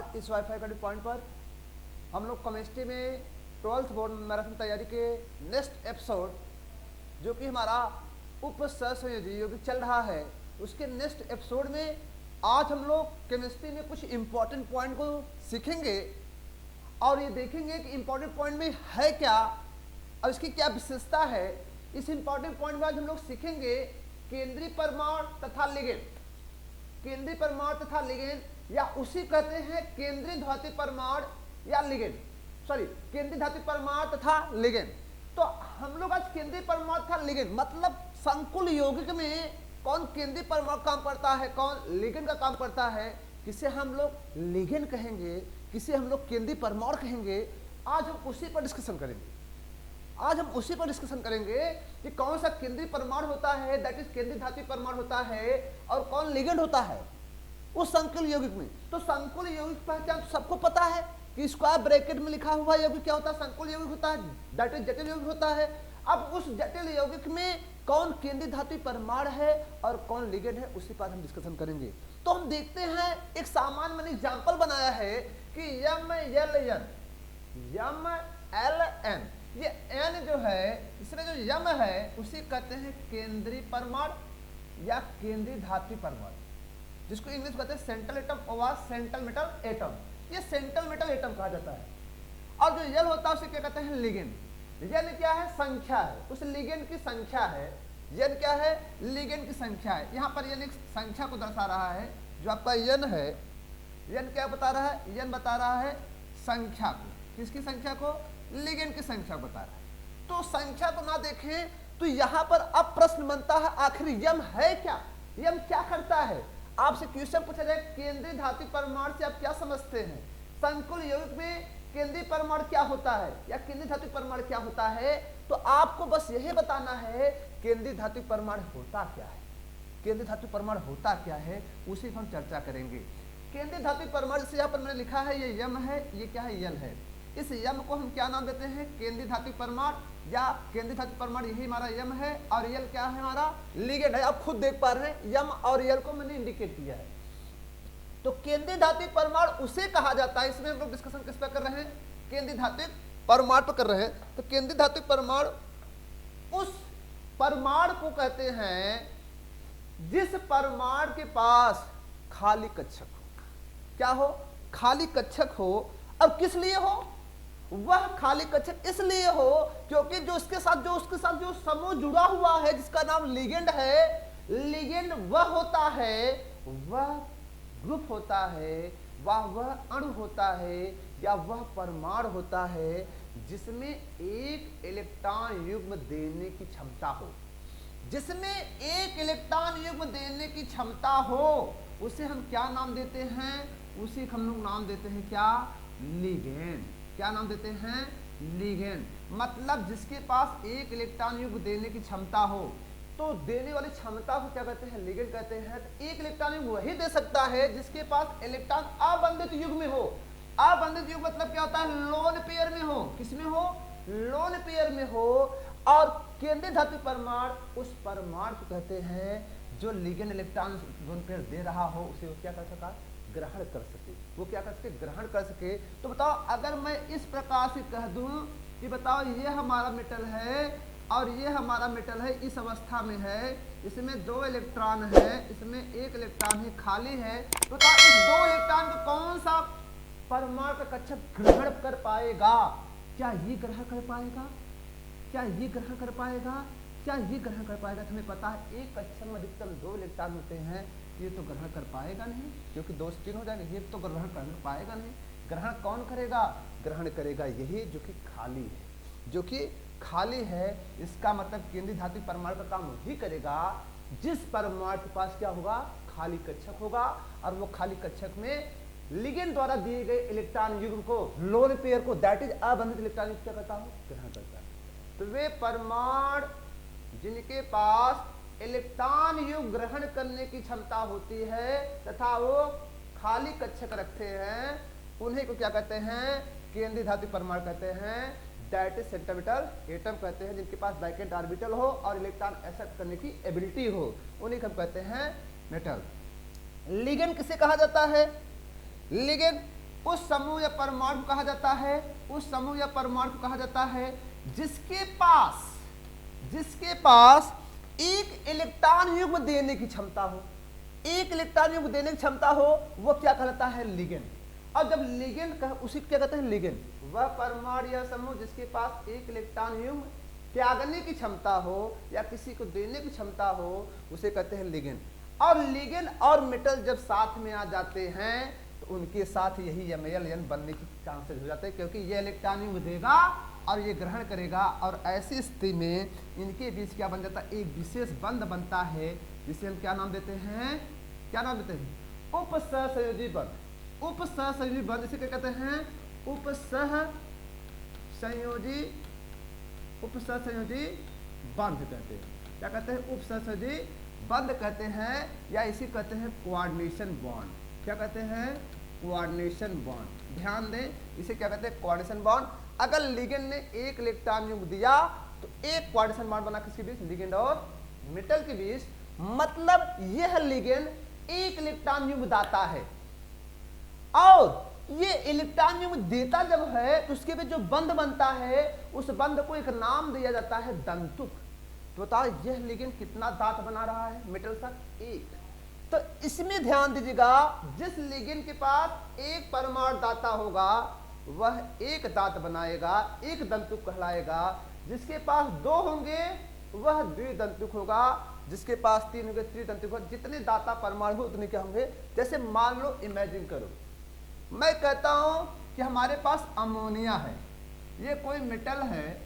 नमस्कार। इस wifi academy point पर हम लोग केमिस्ट्री में 12th बोर्ड मैराथन तैयारी के नेक्स्ट एपिसोड जो कि हमारा उप सहसंयोजी यौगिक चल रहा है, उसके नेक्स्ट एपिसोड में आज हम लोग केमिस्ट्री में कुछ इम्पोर्टेंट पॉइंट को सीखेंगे और ये देखेंगे कि इम्पोर्टेंट पॉइंट में है क्या और इसकी क्या विशेषता है। इस इम्पोर्टेंट पॉइंट में आज हम लोग सीखेंगे केंद्रीय परमाणु तथा लिगेंड। केंद्रीय परमाणु तथा लिगेंड या उसी कहते हैं केंद्रीय धातु परमाणु या लिगेंड, सॉरी केंद्रीय धातु परमाणु तथा लिगेंड। तो हम लोग आज केंद्रीय परमाणु तथा लिगेंड मतलब संकुल यौगिक में कौन केंद्रीय परमाणु काम करता है, कौन लिगेंड का काम करता है, किसे हम लोग लिगेंड कहेंगे, किसे हम लोग केंद्रीय परमाणु कहेंगे। आज हम उसी पर डिस्कशन करेंगे। आज हम उसी पर डिस्कशन करेंगे कि कौन सा केंद्रीय परमाणु होता है, दैट इज केंद्रीय धातु परमाणु होता है, और कौन लिगेंड होता है उस संकुल यौगिक में। तो संकुल यौगिक पहचान सबको पता है कि स्क्वायर ब्रैकेट में लिखा हुआ यौगिक क्या होता है, संकुल यौगिक होता है, दैट इज जटिल यौगिक होता है। अब उस जटिल यौगिक में कौन केंद्रीय धातु परमाणु है और कौन लिगेंड है, उसी पर हम डिस्कशन करेंगे। तो हम देखते हैं एक सामान्य मैंने एग्जाम्पल बनाया है कि MLN, ये N जो है इसमें जो यम है उसे कहते हैं केंद्रीय परमाणु या केंद्रीय धातु परमाणु, जिसको इंग्लिश कहते हैं सेंट्रल एटम और सेंट्रल मेटल एटम। ये सेंट्रल मेटल एटम कहा जाता है। और जो यल होता है उसे क्या कहते हैं, लिगेंड। यन क्या है, संख्या है, उस लिगेंड की संख्या है। यन क्या है, लिगेंड की संख्या है। यहाँ पर यन एक संख्या को दर्शा रहा है। जो आपका यन है, यन क्या बता रहा है, यन बता रहा है संख्या को, किसकी संख्या को, लिगेंड की संख्या बता रहा है। तो संख्या को ना देखें तो यहाँ पर अब प्रश्न बनता है आखिर यम है क्या, यम क्या करता है। आपसे क्वेश्चन पूछा जाए केंद्रीय धातु परमाणु से आप क्या समझते हैं, संकुल यौगिक में केंद्रीय परमाणु क्या होता है या केंद्रीय धातु परमाणु क्या होता है, तो आपको बस यही बताना है केंद्रीय धातु परमाणु होता क्या है, केंद्रीय धातु परमाणु होता क्या है, उसी पर हम चर्चा करेंगे। केंद्रीय धातु परमाणु से यहाँ पर मैंने लिखा है ये यम है, ये क्या है, यल है। इस यम को हम क्या नाम देते हैं, केंद्रीय धातु परमाणु या केंद्रीय धातु परमाणु, यही हमारा यम है। और यल क्या है, हमारा लिगेंड है। आप खुद देख पा रहे हैं यम और यल को मैंने इंडिकेट किया है। तो केंद्रीय धातु परमाणु उसे कहा जाता है, इसमें हम लोग डिस्कशन किस पर कर रहे हैं, केंद्रीय धातु परमाणु पर कर रहे हैं। तो केंद्रीय धातु परमाणु उस परमाणु को कहते हैं जिस परमाणु के पास खाली कक्षक हो। क्या हो, खाली कक्षक हो। अब किस लिए हो, वह खाली कक्षक इसलिए हो क्योंकि जो उसके साथ जो समूह जुड़ा हुआ है जिसका नाम लिगेंड है, लिगेंड वह होता है, वह ग्रुप होता है, वह अणु होता है या वह परमाणु होता है जिसमें एक इलेक्ट्रॉन युग्म देने की क्षमता हो, जिसमें एक इलेक्ट्रॉन युग्म देने की क्षमता हो, उसे हम क्या नाम देते हैं, उसी हम लोग नाम देते हैं क्या, लिगेंड। क्या नाम देते हैं, लिगेंड। मतलब जिसके पास एक इलेक्ट्रॉन युग्म देने की क्षमता हो, तो देने वाली क्षमता को क्या कहते हैं, लिगेंड कहते हैं। तो एक इलेक्ट्रॉन युग्म वही दे सकता है जिसके पास इलेक्ट्रॉन अबंधित युग्म में हो। अबंधित युग्म मतलब क्या होता है, लोन पेयर में हो, किसमें हो, लोन पेयर में हो। और केंद्रीय धातु परमाणु उस परमाणु को कहते हैं जो लिगेंड इलेक्ट्रॉन लोन पेयर दे रहा हो, उसे वो क्या कर सका, ग्रहण कर सके, वो क्या कर सके, ग्रहण कर सके। तो बताओ अगर मैं इस प्रकार से कह दूं कि बताओ ये हमारा मेटल है और ये हमारा मेटल है, इस अवस्था में है, इसमें 2 इलेक्ट्रॉन है, इसमें 1 इलेक्ट्रॉन है, खाली है। तो बताओ इस 2 इलेक्ट्रॉन को कौन सा परमाणु का कक्षक ग्रहण कर पाएगा, क्या ये ग्रहण कर पाएगा, क्या ये ग्रहण कर पाएगा, क्या ये ग्रहण कर पाएगा। तो हमें पता है एक कक्षक में अधिकतम 2 इलेक्ट्रॉन होते हैं, ये तो ग्रहण कर पाएगा नहीं, क्योंकि 2 से 3 हो जाएंगे, ये तो ग्रहण कर पाएगा नहीं। ग्रहण कौन करेगा, ग्रहण करेगा यही जो कि खाली है, जो कि खाली है। इसका मतलब केंद्रीय धातु परमाणु का काम वही करेगा जिस परमाणु के पास क्या होगा, खाली कक्षक होगा। और वो खाली कक्षक में लिगेंड द्वारा दिए गए इलेक्ट्रॉन युग्म को, लोन पेयर को, दैट इज अबंधित इलेक्ट्रॉन युग्म क्या करता हो, ग्रहण करता है। तो वे परमाणु जिनके पास इलेक्ट्रॉन युग्म ग्रहण करने की क्षमता होती है तथा वो खाली कक्षक रखते हैं, उन्हीं को क्या कहते हैं, केंद्रीय धातु परमाणु कहते हैं, that is central metal atom कहते हैं। जिनके पास वैकेंट ऑर्बिटल हो और इलेक्ट्रॉन एक्सेप्ट करने की एबिलिटी हो, उन्हीं को हम कहते हैं मेटल। लिगेंड किसे कहा जाता है, लिगेंड उस समूह या परमाणु को कहा जाता है, उस समूह या परमाणु को कहा जाता है जिसके पास एक इलेक्ट्रॉन युग्म देने की क्षमता हो, एक इलेक्ट्रॉन युग्म देने की क्षमता हो, वो क्या कहलाता है? लिगेंड। और जब लिगेंड उसी क्या कहते हैं? लिगेंड। वह परमाणु या समूह जिसके पास एक इलेक्ट्रॉन युग्म त्यागने की क्षमता हो या किसी को देने की क्षमता हो, उसे कहते हैं लिगेंड। और लिगेंड और मेटल जब साथ में आ जाते हैं तो उनके साथ यही एमएल बनने की चांसेस हो जाते हैं, क्योंकि ये इलेक्ट्रॉन युग्म देगा और ये ग्रहण करेगा, और ऐसी स्थिति में इनके बीच क्या बन जाता है? एक विशेष बंध बनता है, जिसे हम क्या नाम देते हैं? क्या नाम देते हैं? उपसहसंयोजी बंध। उपसहसंयोजी बंध इसे क्या कहते हैं? उपसहसंयोजी बंध कहते हैं। क्या कहते हैं? उपसहसंयोजी बंध कहते हैं, या इसी कहते हैं कोऑर्डिनेशन बॉन्ड। क्या कहते हैं? Coordination bond. ध्यान दें, इसे क्या कहते हैं? Coordination bond. अगर लिगेंड ने एक इलेक्ट्रॉन युग्म दिया तो एक कोऑर्डिनेशन बॉन्ड बना किसके बीच? लिगेंड और मेटल के बीच। मतलब यह लिगेंड एक इलेक्ट्रॉन युग्म दाता है, और ये इलेक्ट्रॉन युग्म देता जब है तो उसके बीच जो बंध बनता है, उस बंध को एक नाम दिया जाता है दंतुक। तो बताओ यह लिगेंड कितना दांत बना रहा है मेटल तक? एक। तो इसमें ध्यान दीजिएगा, जिस लिगेंड के पास एक परमाणु दाता होगा वह एक दांत बनाएगा, एक दंतुक कहलाएगा। जिसके पास दो होंगे वह द्विदंतुक होगा, जिसके पास तीन होंगे त्रिदंतुक होगा। जितने दाता परमाणु हो उतने क्या होंगे? जैसे मान लो, इमेजिन करो, मैं कहता हूं कि हमारे पास अमोनिया है, ये कोई मेटल है,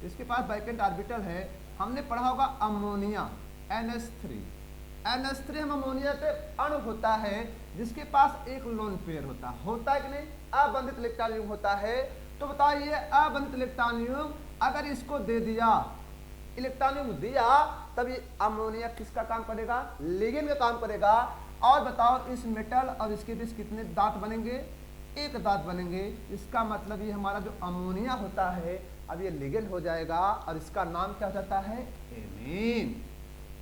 इसके पास वैकेंट ऑर्बिटल है। हमने पढ़ा होगा अमोनिया NH3। NH3 हम अमोनिया के अणु होता है जिसके पास एक लोन पेयर होता है कि नहीं? अबंधित इलेक्ट्रॉन युग्म होता है। तो बताइए, अबंधित इलेक्ट्रॉन युग्म अगर इसको दे दिया, इलेक्ट्रॉन युग्म दिया, तब ये अमोनिया किसका काम करेगा? लिगेंड का काम करेगा। और बताओ, इस मेटल और इसके बीच कितने दांत बनेंगे? एक दांत बनेंगे। इसका मतलब ये हमारा जो अमोनिया होता है अब ये लिगेंड हो जाएगा, और इसका नाम क्या हो जाता है? एमीन।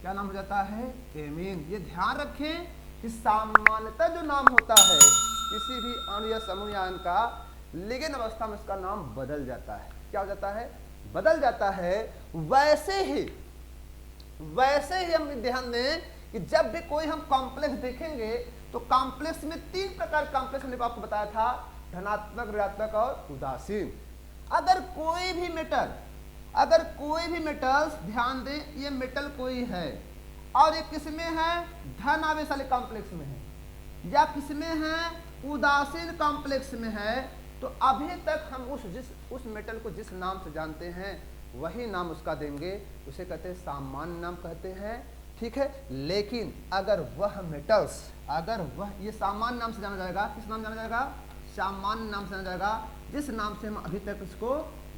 क्या नाम हो जाता है? एमीन। ये ध्यान रखें कि सामान्यतः जो नाम होता है किसी भी अणु या समूह या आयन का, लिगेंड अवस्था में इसका नाम बदल जाता है। क्या हो जाता है? बदल जाता है। वैसे ही हम ध्यान दें कि जब भी कोई हम कॉम्प्लेक्स देखेंगे तो कॉम्प्लेक्स में तीन प्रकार कॉम्प्लेक्स हमने आपको बताया था, धनात्मक, ऋणात्मक और उदासीन। अगर कोई भी मेटल्स, ध्यान दें, ये मेटल कोई है और ये किसमें है? धन आवेश वाले कॉम्प्लेक्स में है, या किसमें है? उदासीन कॉम्प्लेक्स में है, तो अभी तक हम उस मेटल को जिस नाम से जानते हैं वही नाम उसका देंगे, उसे कहते हैं सामान्य नाम कहते हैं। ठीक है। लेकिन अगर वह मेटल्स, ये सामान्य नाम से जाना जाएगा, किस नाम जाना जाएगा? सामान्य नाम से जाना जाएगा, जिस नाम से हम अभी तक इसको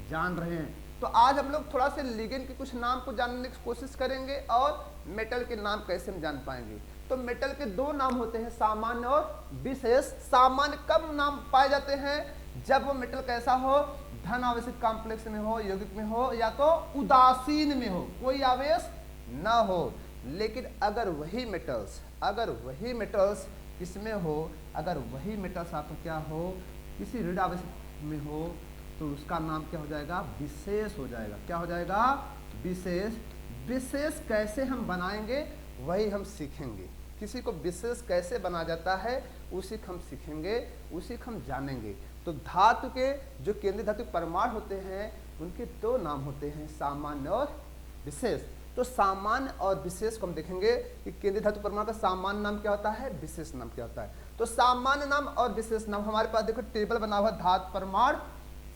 जान रहे हैं। तो आज हम लोग थोड़ा से लिगेंड के कुछ नाम को जानने की कोशिश करेंगे और मेटल के नाम कैसे हम जान पाएंगे। तो मेटल के दो नाम होते हैं, सामान्य और विशेष। सामान्य कब नाम पाए जाते हैं? जब वो मेटल कैसा हो? धन आवेशित कॉम्प्लेक्स में हो, यौगिक में हो, या तो उदासीन में हो, कोई आवेश ना हो। लेकिन अगर वही मेटल्स किसमें हो? अगर वही मेटल्स आपको क्या हो? किसी ऋण आवेश में हो, तो उसका नाम क्या हो जाएगा? विशेष हो जाएगा। क्या हो जाएगा? विशेष। विशेष कैसे हम बनाएंगे वही हम सीखेंगे। किसी को विशेष कैसे बना जाता है उसी को हम सीखेंगे, उसी को हम जानेंगे। तो धातु के जो केंद्रीय धातु परमाणु होते हैं उनके दो नाम होते हैं, सामान्य और विशेष। तो सामान्य और विशेष को हम देखेंगे कि केंद्रीय धातु परमाणु का सामान्य नाम क्या होता है, विशेष नाम क्या होता है। तो सामान्य नाम और विशेष नाम हमारे पास देखो टेबल बना हुआ, धातु परमाणु,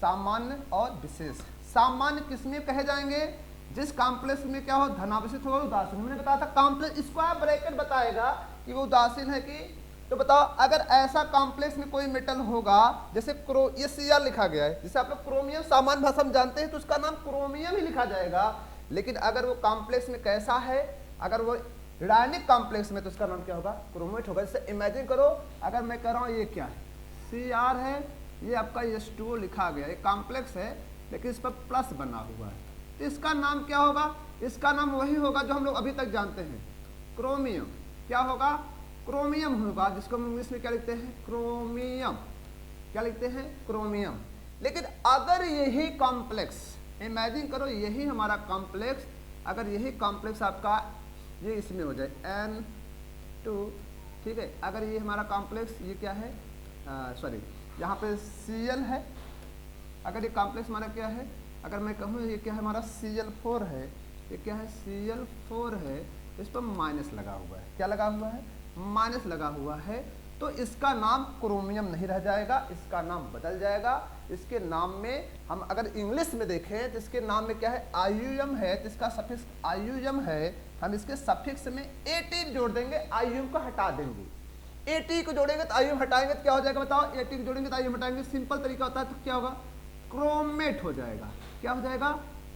सामान्य और विशेष। सामान्य किसमें कहे जाएंगे? जिस कॉम्प्लेक्स में क्या हो? धनावेशित हो, उदासीन। मैंने बताया था कॉम्प्लेक्स, इसको आप ब्रैकेट बताएगा कि वो उदासीन है कि। तो बताओ, अगर ऐसा कॉम्प्लेक्स में कोई मेटल होगा, जैसे ये Cr लिखा गया है, जैसे आप लोग क्रोमियम सामान्य भाषा में जानते हैं तो उसका नाम क्रोमियम ही लिखा जाएगा। लेकिन अगर वो कॉम्प्लेक्स में कैसा है, अगर वो रासायनिक कॉम्प्लेक्स में, तो उसका नाम क्या होगा? क्रोमेट होगा। जैसे इमेजिन करो, अगर मैं कह रहा हूँ ये क्या है? Cr है, ये आपका H2O लिखा गया, ये कॉम्प्लेक्स है लेकिन इस पर प्लस बना हुआ है, तो इसका नाम क्या होगा? इसका नाम वही होगा जो हम लोग अभी तक जानते हैं, क्रोमियम। क्या होगा? क्रोमियम होगा, जिसको हम इंग्लिश में क्या लिखते हैं? क्रोमियम। क्या लिखते हैं, क्रोमियम। लेकिन अगर यही कॉम्प्लेक्स, इमेजिन करो यही हमारा कॉम्प्लेक्स, अगर यही कॉम्प्लेक्स आपका ये इसमें हो जाए N2, ठीक है, अगर ये हमारा कॉम्प्लेक्स ये क्या है, सॉरी यहाँ पे Cl है, अगर ये कॉम्प्लेक्स हमारा क्या है, अगर मैं कहूँ ये क्या है हमारा Cl4 है, ये क्या है Cl4 है, इस पर माइनस लगा हुआ है, क्या लगा हुआ है, माइनस लगा हुआ है, तो इसका नाम क्रोमियम नहीं रह जाएगा, इसका नाम बदल जाएगा। इसके नाम में हम अगर इंग्लिश में देखें तो इसके नाम में क्या है, आयुयम है, तो इसका सफिक्स आयुयम है, हम इसके सफिक्स में एटी जोड़ देंगे, आयुयम को हटा देंगे। एटी को जोड़ेंगे तो आयुयम हटाएंगे तो क्या हो जाएगा बताओ, एटी को जोड़ेंगे तो आयुयम हटाएंगे, सिंपल तरीका होता है, तो क्या होगा, क्रोमेट हो जाएगा। क्या हो जाएगा,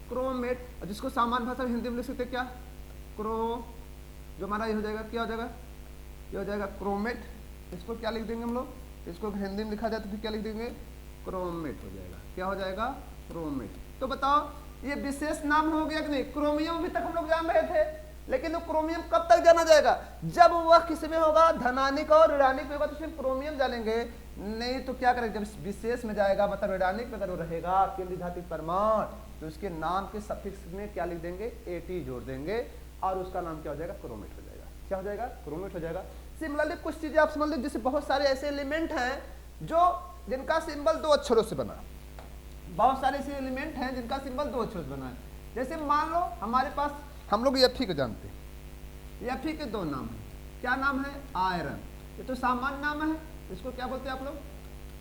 क्रोमेट, जिसको सामान्य भाषा में हिंदी में लिख सकते क्या, जो हमारा ये हो जाएगा, क्या हो जाएगा, ये हो जाएगा क्रोमेट। इसको क्या लिख देंगे हम लोग, इसको हिंदी में लिखा जाए तो फिर क्या लिख देंगे, क्रोमेट हो जाएगा। क्या हो जाएगा, क्रोमेट। तो बताओ ये विशेष नाम हो गया कि नहीं, क्रोमियम अभी तक हम लोग जान रहे थे, लेकिन वो क्रोमियम कब तक जाना जाएगा, जब वह किस में होगा, धनानिक और ऋणानिक में होगा तो सिर्फ क्रोमियम जानेंगे, नहीं तो क्या करेंगे, जब विशेष में जाएगा मतलब ऋणानिक में अगर वो रहेगा केंद्रीय धात्विक परमाणु, तो उसके नाम के सफिक्स में क्या लिख देंगे, एटी जोड़ देंगे और उसका नाम क्या हो जाएगा, क्रोमेट हो जाएगा। क्या हो जाएगा, क्रोमेट हो जाएगा। सिमिलरली कुछ चीजें आप समझ लीजिए, जैसे बहुत सारे ऐसे एलिमेंट हैं जो जिनका सिंबल दो अक्षरों से बना, बहुत सारे ऐसे एलिमेंट हैं जिनका सिंबल दो अक्षरों से बना है। जैसे मान लो हमारे पास, हम लोग Fe को जानते हैं, Fe के दो नाम हैं, क्या नाम है, आयरन, ये तो सामान्य नाम है, इसको क्या बोलते हैं आप लोग,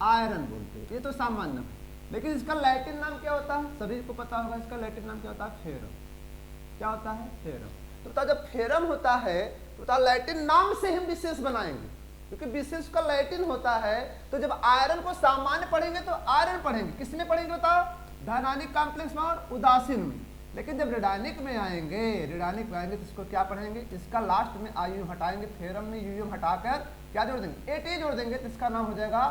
आयरन बोलते हैं, ये तो सामान्य नाम है। लेकिन इसका लैटिन नाम क्या होता है, सभी को पता होगा, इसका लैटिन नाम क्या होता है, फेरम। क्या होता है, फेरम। तो बता जब फेरम होता है तो बता लैटिन नाम से हम विशेष बनाएंगे, क्योंकि विशेष का लैटिन होता है। तो जब आयरन को सामान्य पढ़ेंगे तो आयरन पढ़ेंगे, किसमें पढ़ेंगे बताओ, धनानिक कॉम्प्लेक्स में और उदासीन में। लेकिन जब ऋणानिक में आएंगे, तो इसको क्या पढ़ेंगे, इसका लास्ट में आयुयम हटाएंगे, फेरम में यूयम हटाकर क्या जोड़ देंगे, एटी जोड़ देंगे, तो इसका नाम हो जाएगा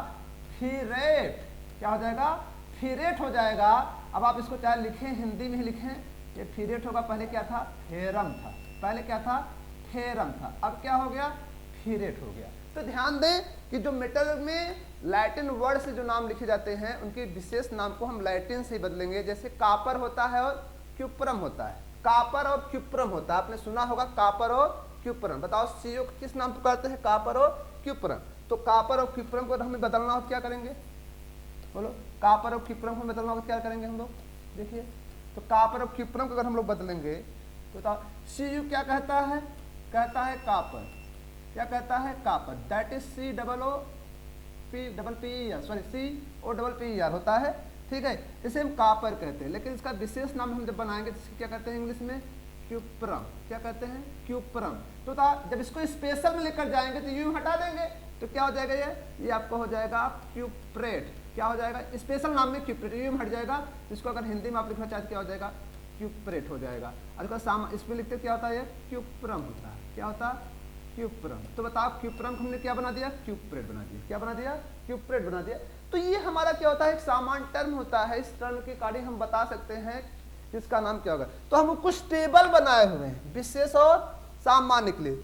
फीरेट। क्या हो जाएगा, फीरेट हो जाएगा। अब आप इसको चाहे लिखें, हिंदी में ही लिखें, ये फीरेट होगा, पहले क्या था, फेरम था, पहले क्या था, फेरम था, अब क्या हो गया, फीरेट हो गया। तो ध्यान दें कि जो मेटल में लैटिन वर्ड से जो नाम लिखे जाते हैं उनके विशेष नाम को हम लैटिन से ही बदलेंगे। जैसे कापर होता है और क्यूप्रम होता है, कापर और क्यूप्रम होता है, आपने सुना होगा कापर और क्यूप्रम। बताओ सीओ किस नाम पुकारते हैं, कापर और क्यूप्रम। तो कापर और क्यूप्रम को हमें बदलना हो क्या करेंगे, बोलो, कापर और क्यूप्रम को बदलना हो क्या करेंगे हम लोग, देखिए। तो कापर और क्यूप्रम को अगर हम लोग बदलेंगे तो बताओ सीयू क्या कहता है, कहता है कापर। क्या कहता है, copper, that is C double O P double P R, sorry C O double P R होता है, ठीक है, इसे हम कापर कहते हैं। लेकिन इसका विशेष नाम हम जब बनाएंगे तो क्या कहते हैं इंग्लिश में, क्यूप्रम। क्या कहते हैं, क्यूप्रम। तो जब इसको स्पेशल में लेकर जाएंगे तो यू हटा देंगे, तो क्या हो जाएगा, ये आपको हो जाएगा क्यूप्रेट। क्या हो जाएगा, स्पेशल नाम में क्यूप्रेट, यू हट जाएगा, इसको अगर हिंदी में आप लिखना चाहते क्या हो जाएगा, क्यूप्रेट हो जाएगा। और इसमें लिखते क्या होता है, क्यूप्रम होता है। क्या होता है, क्यूप्रम। तो बताओ क्यूप्रम हमने क्या बना दिया, क्यूप्रेट बना दिया। क्या बना दिया, क्यूप्रेट बना दिया। तो ये हमारा क्या होता है, एक सामान्य टर्म होता है, इस टर्म के अकॉर्डिंग हम बता सकते हैं इसका नाम क्या होगा। तो हम कुछ टेबल बनाए हुए हैं विशेष और सामान्य के लिए।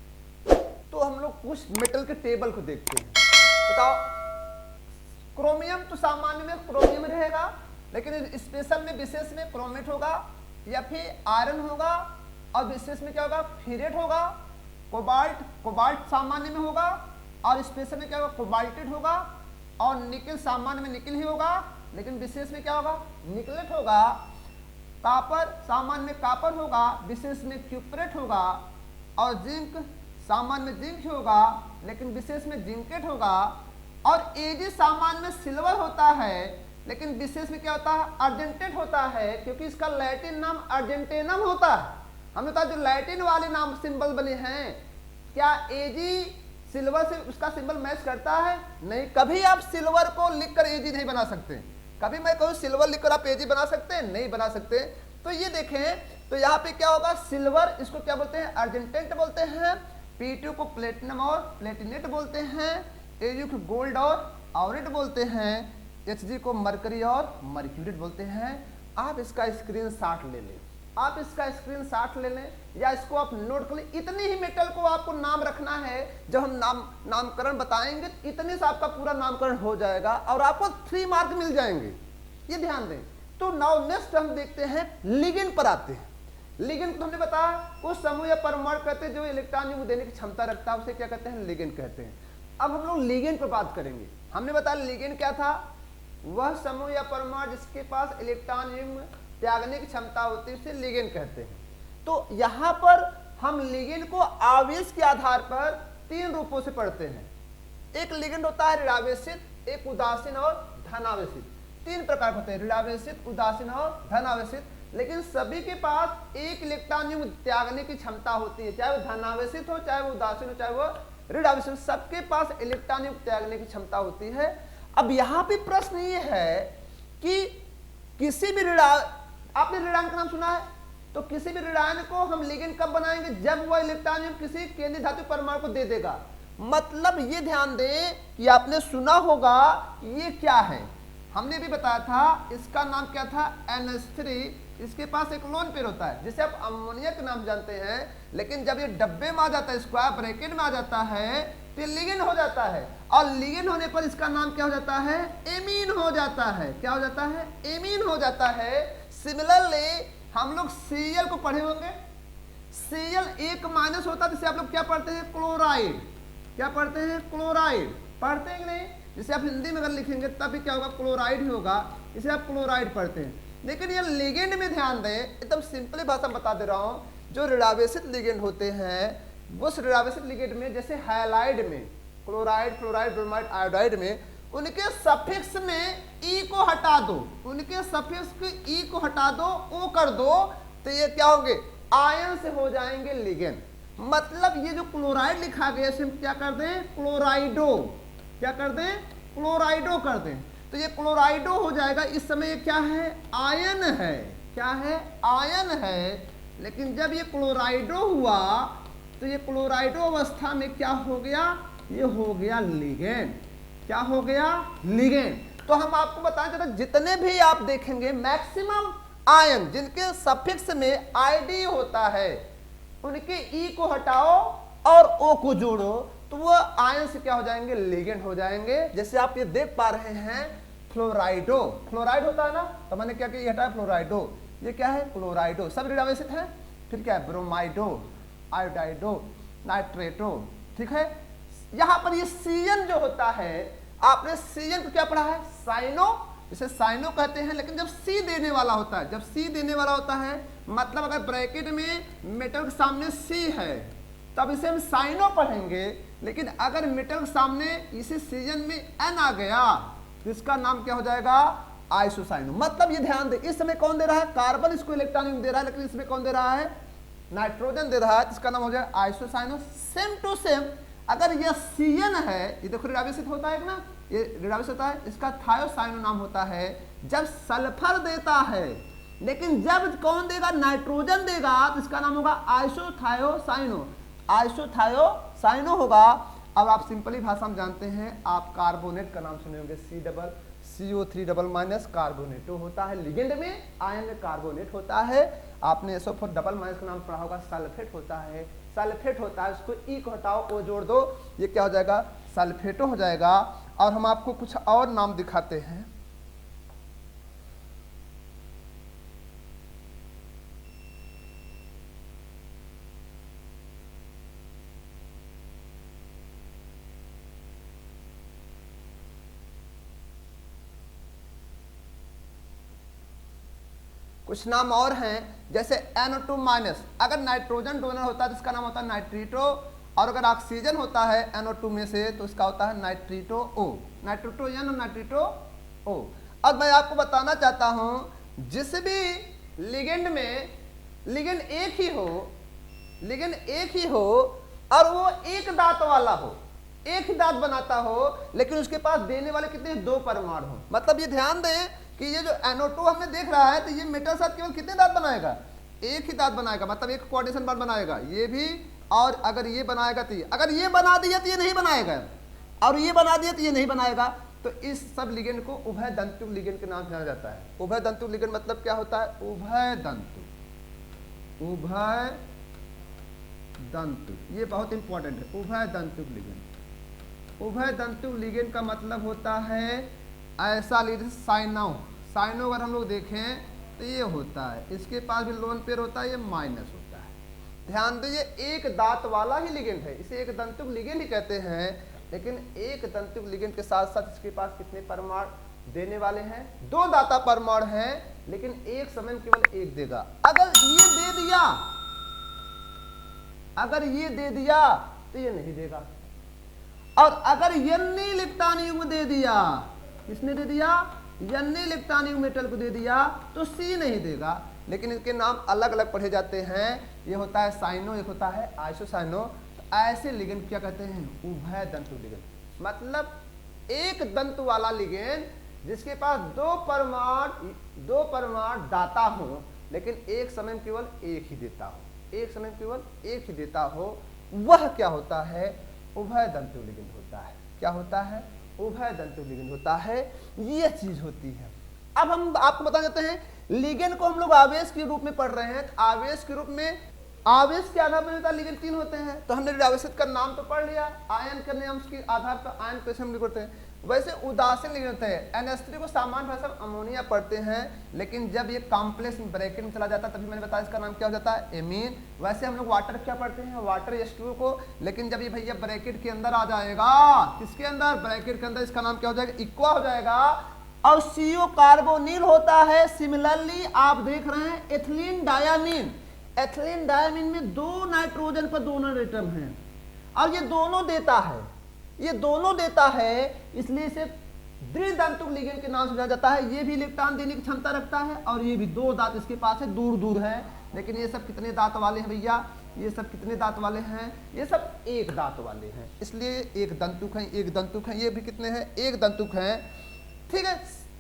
तो हम लोग कुछ मेटल के टेबल को देखते हैं। बताओ क्रोमियम तो सामान्य में क्रोमियम रहेगा, लेकिन स्पेशल में विशेष में क्रोमेट होगा, या फिर आयरन होगा, और विशेष में क्या होगा, फीरेट होगा। कोबाल्ट सामान्य में होगा और स्पेशल में क्या होगा, कोबाल्टेड होगा, और निकल सामान्य में निकल ही होगा, लेकिन विशेष में क्या होगा, निकलेट होगा। कापर सामान्य में कापर होगा, विशेष में क्यूप्रेट होगा, और जिंक सामान्य में जिंक होगा, लेकिन विशेष में जिंकेट होगा। और एजी सामान्य में सिल्वर होता है, लेकिन विशेष में क्या होता है, अर्जेंटेट होता है, क्योंकि इसका लैटिन नाम अर्जेंटेनम होता है। हमने कहा जो लैटिन वाले नाम सिंबल बने हैं, क्या एजी सिल्वर से उसका सिंबल मैच करता है, नहीं। कभी आप सिल्वर को लिखकर एजी नहीं बना सकते, कभी मैं कहूँ सिल्वर लिखकर आप एजी बना सकते हैं, नहीं बना सकते। तो ये देखें, तो यहाँ पे क्या होगा, सिल्वर इसको क्या बोलते हैं, अर्जेंटेट बोलते हैं, P2 को प्लेटिनम और प्लेटिनेट बोलते हैं, Au को गोल्ड और ऑरेट बोलते हैं, Hg को मरकरी और मर्क्यूरेट बोलते हैं। आप इसका स्क्रीनशॉट ले लें, आप इसका स्क्रीनशॉट ले लें या इसको आप नोट कर लें। इतनी ही मेटल को आपको नाम रखना है, जब हम नामकरण बताएंगे इतने से आपका पूरा नामकरण हो जाएगा और आपको 3 मार्क मिल जाएंगे, ये ध्यान दें। तो नाउ नेक्स्ट हम देखते हैं लिगेंड पर आते हैं। लिगेंड तो हमने बताया उस समूह या परमाणु कहते हैं जो इलेक्ट्रॉन युग्म देने की क्षमता रखता है, उसे क्या कहते हैं, लिगेंड कहते हैं। अब हम लोग लिगेंड पर बात करेंगे। हमने बताया लिगेंड क्या था, वह समूह या परमाणु जिसके पास इलेक्ट्रॉन युग्म त्यागने की क्षमता होती है उसे लिगेंड कहते हैं। तो यहां पर हम लिगेंड को आवेश के आधार पर 3 रूपों से पढ़ते हैं। एक लिगेंड होता है ऋणावेशित, एक उदासीन और धनावेशित। 3 प्रकार होते हैं, ऋणावेशित, उदासीन और धनावेशित। लेकिन सभी के पास एक इलेक्ट्रॉन युग्म त्यागने की क्षमता होती है, चाहे वो धनावेशित हो, चाहे वो उदासीन हो, चाहे वो ऋणावेशित, सबके पास इलेक्ट्रॉन युग्म त्यागने की क्षमता होती है। अब यहाँ पे प्रश्न ये है कि किसी भी आपने ऋणायन का नाम सुना है, तो किसी भी ऋणायन को हम लिगेंड कब बनाएंगे, जब वह इलेक्ट्रॉन युग्म किसी केंद्रीय धातु परमाणु को दे देगा। मतलब ये ध्यान दें कि आपने सुना होगा ये क्या है, हमने भी बताया था इसका नाम क्या था, NH3। इसके पास एक लोन पेयर होता है जिसे आप अमोनिया के नाम जानते हैं, लेकिन जब ये डब्बे में आ जाता है, स्क्वायर ब्रैकेट में आ जाता है, तो लिगेंड हो जाता है। और लिगेंड होने पर इसका नाम क्या हो जाता है, एमीन हो जाता है। क्या हो जाता है, एमीन हो जाता है। सिमिलरली हम लोग Cl को पढ़े होंगे, Cl एक माइनस होता है, जिसे आप लोग क्या पढ़ते हैं, क्लोराइड। क्या पढ़ते हैं, क्लोराइड पढ़ते हैं कि नहीं, जिसे आप हिंदी में अगर लिखेंगे तब भी क्या होगा, क्लोराइड ही होगा, इसे आप क्लोराइड पढ़ते हैं। लेकिन ये लिगेंड में ध्यान दें, एकदम सिंपली भाषा में बता दे रहा हूं, जो ऋणावेशित लिगेंड होते हैं उस ऋणावेशित लिगेंड में, जैसे हैलाइड में क्लोराइड, फ्लोराइड, ब्रोमाइड, आयोडाइड में, उनके सफिक्स में ई को हटा दो, उनके सफिक्स के ई को हटा दो, ओ कर दो, तो ये क्या होंगे, आयन से हो जाएंगे लिगेंड। मतलब ये जो क्लोराइड लिखा गया इसे हम क्या कर दें, क्लोराइडो, क्या कर दें, क्लोराइडो कर दें, तो ये क्लोराइडो हो जाएगा। इस समय ये क्या है, आयन है। क्या है, आयन है। लेकिन जब ये क्लोराइडो हुआ तो ये क्लोराइडो अवस्था में क्या हो गया, ये हो गया लिगेंड। क्या हो गया, लिगेंड। तो हम आपको बताएं जरा, जितने भी आप देखेंगे मैक्सिमम आयन जिनके सफिक्स में आईडी होता है, उनके ई को हटाओ और ओ को जोड़ो, तो वो आयन से क्या हो जाएंगे, लिगेंड हो जाएंगे। जैसे आप ये देख पा रहे हैं फ्लोराइडो, फ्लोराइड होता है ना, तो मैंने क्या किया, हटाया फ्लोराइडो, ये क्या है, क्लोराइडो, सब ऋणावेशित है। फिर क्या है, ब्रोमाइडो, आयोडाइडो, नाइट्रेटो, ठीक है। यहां पर ये Cn जो होता है, आपने Cn को क्या पढ़ा है, साइनो, इसे साइनो कहते हैं। लेकिन जब C देने वाला होता है, जब C देने वाला होता है, मतलब अगर ब्रैकेट में मेटल के सामने C है तब इसे हम साइनो पढ़ेंगे। लेकिन अगर मेटल के सामने इसे Cn में N आ गया तो इसका नाम क्या हो जाएगा, आइसोसाइनो। मतलब ये ध्यान दे, इस समय कौन दे रहा है, कार्बन इसको इलेक्ट्रॉन दे रहा है, लेकिन इसमें कौन दे रहा है, नाइट्रोजन दे रहा है, इसका नाम हो जाएगा आइसोसाइनो। सेम टू सेम अगर यह Cn है, ये देखो ऋणावेशित होता है ना, ये ऋणावेशित होता है, इसका थायोसाइनो नाम होता है जब सल्फर देता है। लेकिन जब कौन देगा, नाइट्रोजन देगा, तो इसका नाम होगा आइसोथायोसाइनो, आइसोथायोसाइनो होगा। अब आप सिंपली भाषा में जानते हैं, आप कार्बोनेट का नाम सुने होंगे, CO3 कार्बोनेटो होता है लिगेंड में, आयन में कार्बोनेट होता है। आपने SO4 का नाम पढ़ा होगा, सल्फेट होता है, सल्फेट होता है, उसको ई को हटाओ, ओ जोड़ दो, ये क्या हो जाएगा, सल्फेटो हो जाएगा। और हम आपको कुछ और नाम दिखाते हैं। कुछ नाम और हैं, जैसे NO2-, अगर नाइट्रोजन डोनर होता है तो इसका नाम होता है नाइट्रीटो, और अगर ऑक्सीजन होता है NO2 में से तो इसका होता है नाइट्रीटो O, नाइट्रीटो N और नाइट्रीटो O। अब मैं आपको बताना चाहता हूं, जिस भी लिगेंड में लिगेंड एक ही हो, लिगेंड एक ही हो और वो एक दांत वाला हो, एक ही दांत बनाता हो, लेकिन उसके पास देने वाले कितने, 2 परमाणु हो। मतलब ये ध्यान दें कि ये जो NO2 हमने देख रहा है, तो ये मेटल साथ केवल कितने दांत बनाएगा, एक ही दांत बनाएगा, मतलब एक कोऑर्डिनेशन बार बनाएगा, ये भी, और अगर ये बनाएगा तो ये, अगर ये बना दिया तो ये नहीं बनाएगा, और ये बना दिया तो ये नहीं बनाएगा। तो इस सब लिगेंड को उभय दंतु लिगेंड के नाम से जाना जाता है। उभय दंतु लिगेंड मतलब क्या होता है, उभय दंतु, उभय दंतु, ये बहुत इंपॉर्टेंट है, उभय दंतुक लिगेंड। उभय दंतुक लिगेंड का मतलब होता है ऐसा लिगेंड, साइनो, साइनो अगर हम लोग देखें तो ये होता है, इसके पास भी लोन पेयर होता है, ये माइनस होता है। ध्यान दो ये एक दांत वाला ही लिगेंड है, इसे एक दंतुक लिगेंड ही कहते हैं, लेकिन एक दंतुक लिगेंड के साथ साथ इसके पास कितने परमाणु देने वाले हैं, 2 दाता परमाणु हैं, लेकिन एक समय में केवल एक देगा। अगर ये दे दिया, अगर ये दे दिया तो ये नहीं देगा, और अगर यन्नी लिप्तान युग्म दे दिया, किसने दे दिया, यन्नी लिप्तान युग्म मेटल को दे दिया, तो सी नहीं देगा। लेकिन इनके नाम अलग अलग पढ़े जाते हैं, ये होता है साइनो, एक होता है आइसोसाइनो। तो ऐसे लिगेंड क्या कहते हैं, उभय दंतु लिगेंड। मतलब एक दंत वाला लिगेंड जिसके पास 2 परमाणु दाता हो, लेकिन एक समय में केवल एक ही देता हो, एक समय में केवल एक ही देता हो, वह क्या होता है, उभय दंतु लिगेंड होता है। क्या होता है, उभय दंतु लिगेंड होता है, ये चीज होती है। अब हम आपको बता देते हैं, लिगेंड को हम लोग आवेश के रूप में पढ़ रहे हैं। आवेश के रूप में, आवेश के आधार पर होता लिगेंड 3 होते हैं, तो हमने आवेशित का नाम तो पढ़ लिया, आयन के नियम के आधार पर आयन कैसे हम लिखते हैं। वैसे उदासीन लिगेंड होते हैं, NH3 को सामान्य भाषा में अमोनिया पढ़ते हैं, लेकिन जब ये कॉम्प्लेक्स ब्रैकेट में चला जाता है तभी मैंने बताया इसका नाम क्या हो जाता है, एमीन। वैसे हम लोग वाटर क्या पढ़ते हैं, वाटर H2O को, लेकिन जब ये भैया ब्रैकेट के अंदर आ जाएगा, किसके अंदर, ब्रैकेट के अंदर, इसका नाम क्या हो जाएगा, इक्वा हो जाएगा, और CO कार्बोनिल होता है। सिमिलरली आप देख रहे हैं एथिलीन डायामीन, एथिलीन डायामीन में 2 नाइट्रोजन पर 2 नाइट्रोजन हैं, और ये दोनों देता है, ये दोनों देता है, इसलिए इसे द्विदंतुक लिगेंड के नाम से जाना जाता है। ये भी इलेक्ट्रॉन देने की क्षमता रखता है, और ये भी 2 दांत इसके पास है, दूर दूर है, लेकिन ये सब कितने दांत वाले हैं भैया, ये सब कितने दांत वाले हैं, ये सब एक दांत वाले हैं, इसलिए एक दंतुक है, एक दंतुक है। ये भी कितने हैं, एक दंतुक हैं, ठीक है।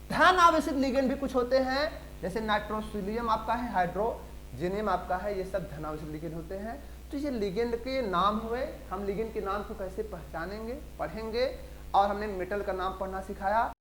धन आवेशित लिगेंड भी कुछ होते हैं, जैसे नाइट्रोसिलियम आपका है, हाइड्रोजेनियम आपका है, ये सब धन आवेशित लिगेंड होते हैं। तो ये लिगेंड के नाम हुए। हम लिगेंड के नाम को कैसे पहचानेंगे, पढ़ेंगे, और हमने मेटल का नाम पढ़ना सिखाया।